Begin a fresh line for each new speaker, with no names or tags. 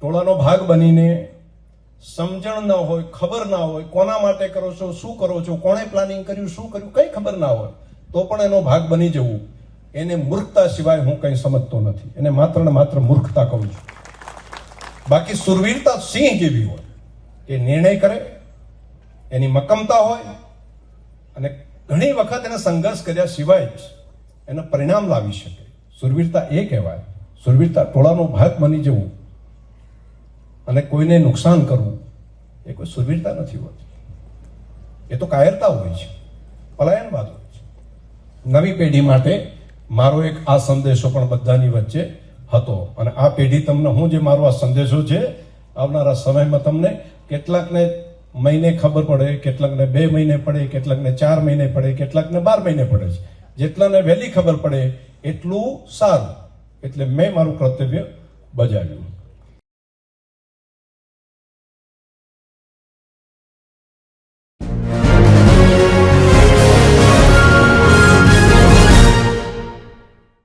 ટોળાનો ભાગ બનીને સમજણ ન હોય, ખબર ના હોય, કોના માટે કરો છો, શું કરો છો, કોણે પ્લાનિંગ કર્યું, શું કર્યું, કઈ ખબર ના હોય તો પણ એનો ભાગ બની જવું, એને મૂર્ખતા સિવાય હું કંઈ સમજતો નથી. એને માત્ર ને માત્ર મૂર્ખતા કહું છું. બાકી સુરવીરતા સિંહ જેવી હોય કે નિર્ણય કરે, એની મક્કમતા હોય અને ઘણી વખત એને સંઘર્ષ કર્યા સિવાય જ એનું પરિણામ લાવી શકે. સુરવીરતા એ કહેવાય. સુરવીરતા ટોળાનો ભાગ બની જવું અને કોઈને નુકસાન કરવું એ કોઈ સુરવીરતા નથી હોતી. એ તો કાયરતા હોય છે, પલાયનવાદ હોય છે. નવી પેઢી માટે મારો એક આ સંદેશો પણ બધાની વચ્ચે હતો. અને આ પેઢી તમને હું જે મારો આ સંદેશો છે, આવનારા સમયમાં તમને કેટલાકને મહિને ખબર પડે, કેટલાકને 2 મહિને પડે, કેટલાકને 4 મહિને પડે, કેટલાકને 12 મહિને પડે છે. જેટલાને વહેલી ખબર પડે એટલું સારું. એટલે મેં મારું કર્તવ્ય બજાવ્યું.